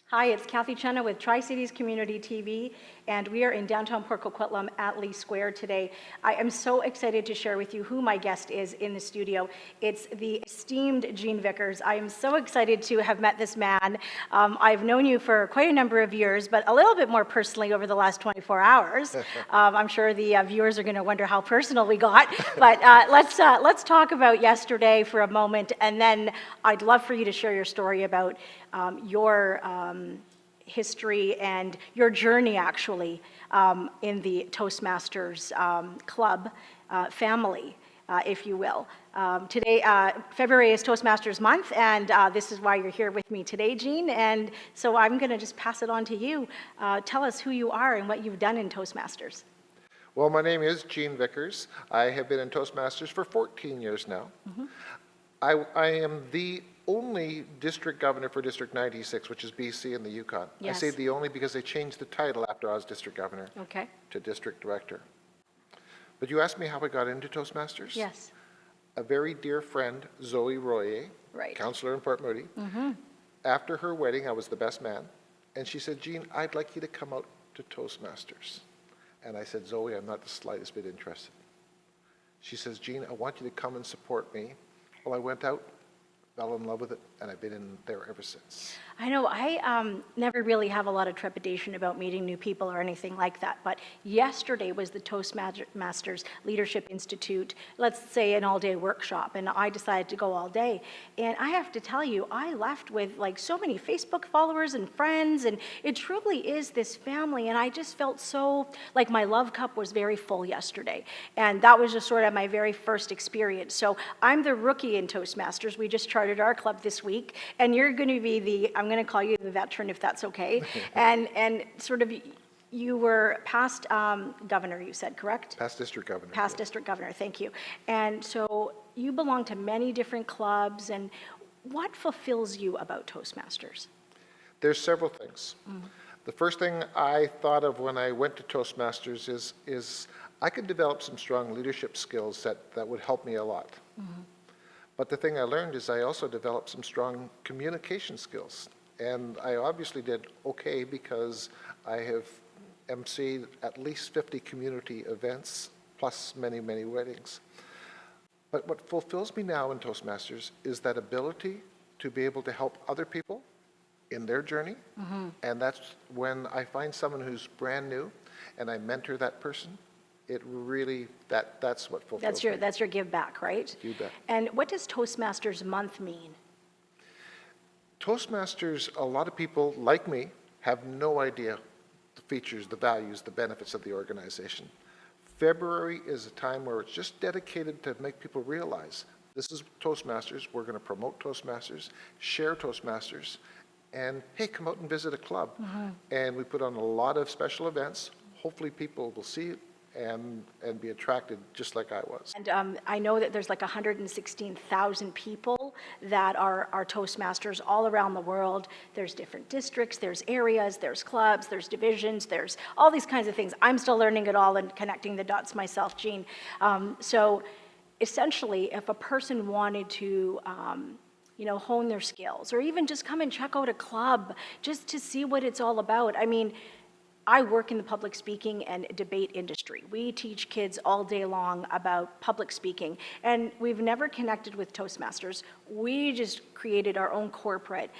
Hi, it's Kathy Chenna with Tri-Cities Community TV, and we are in downtown Port Coquitlam at Lee Square today. I am so excited to share with you who my guest is in the studio. It's the esteemed Gene Vickers. I am so excited to have met this man. I've known you for quite a number of years, but a little bit more personally over the last 24 hours. I'm sure the viewers are going to wonder how personal we got, but let's talk about yesterday for a moment, and then I'd love for you to share your story about your history and your journey, actually, in the Toastmasters club family, if you will. Today, February is Toastmasters month, and this is why you're here with me today, Gene. And so I'm going to just pass it on to you. Tell us who you are and what you've done in Toastmasters. Well, my name is Gene Vickers. I have been in Toastmasters for 14 years now. Mm-hmm. I am the only district governor for District 96, which is BC and the Yukon. Yes. I say the only because they changed the title after I was district governor to district director. But you asked me how I got into Toastmasters? Yes. A very dear friend, Zoe Royer, councillor in Port Moody, after her wedding, I was the best man, and she said, Gene, I'd like you to come out to Toastmasters. And I said, Zoe, I'm not the slightest bit interested. She says, Gene, I want you to come and support me. Well, I went out, fell in love with it, and I've been in there ever since. I know, I never really have a lot of trepidation about meeting new people or anything like that, but yesterday was the Toastmasters Leadership Institute, let's say an all-day workshop, and I decided to go all day. And I have to tell you, I left with like so many Facebook followers and friends, and it truly is this family, and I just felt so, like my love cup was very full yesterday. And that was just sort of my very first experience. So I'm the rookie in Toastmasters. We just charted our club this week, and you're going to be the, I'm going to call you the veteran if that's okay. and sort of, you were past governor, you said, correct? Past district governor. Past district governor, thank you. And so you belong to many different clubs, and what fulfills you about Toastmasters? There's several things. The first thing I thought of when I went to Toastmasters is I could develop some strong leadership skills that would help me a lot. But the thing I learned is I also developed some strong communication skills. And I obviously did okay because I have emceed at least 50 community events, plus many, many weddings. But what fulfills me now in Toastmasters is that ability to be able to help other people in their journey. And that's when I find someone who's brand new and I mentor that person. It really, that's what fulfills me. That's your give back, right? You bet. And what does Toastmasters month mean? Toastmasters, a lot of people like me have no idea the features, the values, the benefits of the organization. February is a time where it's just dedicated to make people realize this is Toastmasters, we're going to promote Toastmasters, share Toastmasters, and hey, come out and visit a club. And we put on a lot of special events. Hopefully people will see it and be attracted just like I was. And I know that there's like 116,000 people that are Toastmasters all around the world. There's different districts, there's areas, there's clubs, there's divisions, there's all these kinds of things. I'm still learning it all and connecting the dots myself, Gene. So essentially, if a person wanted to hone their skills, or even just come and check out a club just to see what it's all about. I mean, I work in the public speaking and debate industry. We teach kids all day long about public speaking, and we've never connected with Toastmasters. We just created our own corporate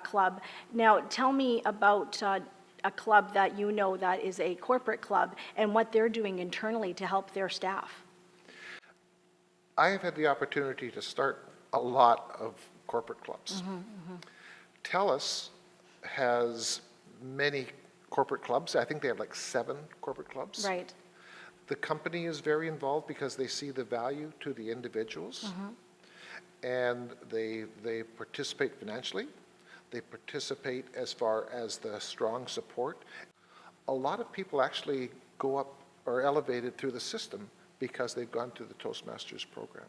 club. Now, tell me about a club that you know that is a corporate club and what they're doing internally to help their staff. I have had the opportunity to start a lot of corporate clubs. TELUS has many corporate clubs. I think they have like 7 corporate clubs. Right. The company is very involved because they see the value to the individuals, and they participate financially. They participate as far as the strong support. A lot of people actually go up or elevated through the system because they've gone through the Toastmasters program.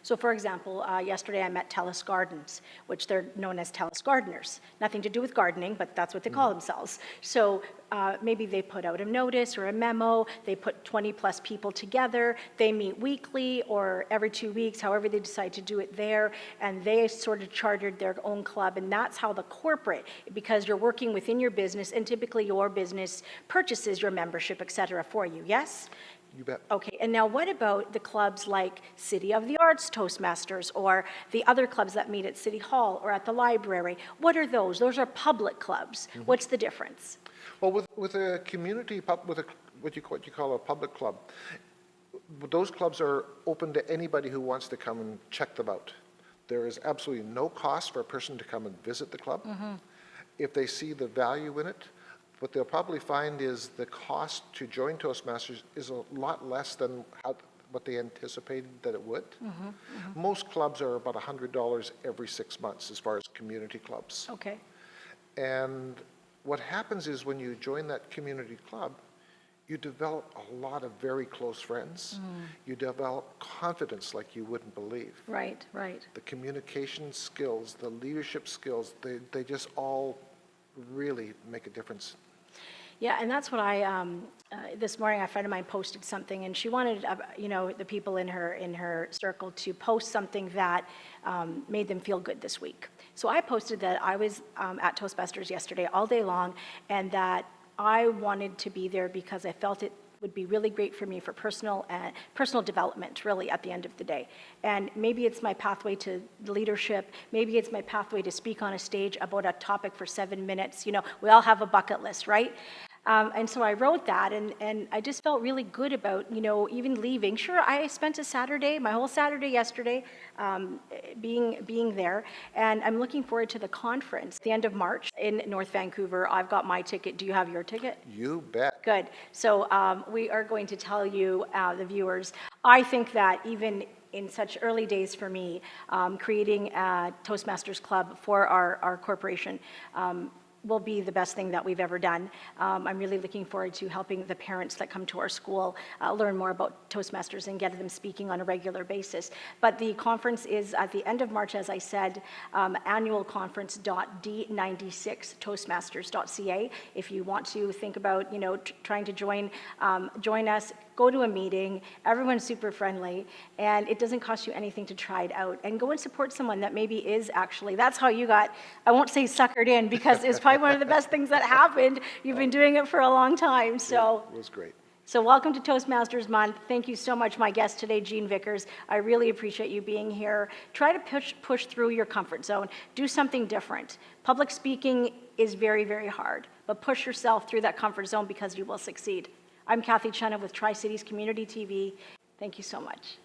So for example, yesterday I met Telus Gardens, which they're known as Telus Gardeners. Nothing to do with gardening, but that's what they call themselves. So maybe they put out a notice or a memo, they put 20 plus people together, they meet weekly or every 2 weeks, however they decide to do it there, and they sort of chartered their own club, and that's how the corporate, because you're working within your business, and typically your business purchases your membership, et cetera, for you, yes? You bet. Okay, and now what about the clubs like City of the Arts Toastmasters or the other clubs that meet at City Hall or at the library? What are those? Those are public clubs. What's the difference? Well, with a community, with a, what you call a public club, those clubs are open to anybody who wants to come and check them out. There is absolutely no cost for a person to come and visit the club. If they see the value in it, what they'll probably find is the cost to join Toastmasters is a lot less than what they anticipated that it would. Most clubs are about $100 every 6 months as far as community clubs. Okay. And what happens is when you join that community club, you develop a lot of very close friends. You develop confidence like you wouldn't believe. Right, right. The communication skills, the leadership skills, they just all really make a difference. Yeah, and that's what this morning a friend of mine posted something, and she wanted, the people in her circle to post something that made them feel good this week. So I posted that I was at Toastmasters yesterday all day long, and that I wanted to be there because I felt it would be really great for me for personal development, really, at the end of the day. And maybe it's my pathway to leadership. Maybe it's my pathway to speak on a stage about a topic for 7 minutes. We all have a bucket list, right? And so I wrote that, and I just felt really good about, even leaving. Sure, I spent my whole Saturday yesterday, being there, and I'm looking forward to the conference at the end of March in North Vancouver. I've got my ticket. Do you have your ticket? You bet. Good. So we are going to tell you, the viewers, I think that even in such early days for me, creating a Toastmasters Club for our corporation, will be the best thing that we've ever done. I'm really looking forward to helping the parents that come to our school learn more about Toastmasters and get them speaking on a regular basis. But the conference is at the end of March, as I said, annualconference.d96toastmasters.ca. If you want to think about, trying to join us, go to a meeting. Everyone's super friendly, and it doesn't cost you anything to try it out. And go and support someone that maybe is actually, that's how you got, I won't say suckered in, because it's probably one of the best things that happened. You've been doing it for a long time, so. It was great. So welcome to Toastmasters Month. Thank you so much, my guest today, Jean Vickers. I really appreciate you being here. Try to push through your comfort zone. Do something different. Public speaking is very, very hard, but push yourself through that comfort zone because you will succeed. I'm Kathy Chenna with Tri-Cities Community TV. Thank you so much.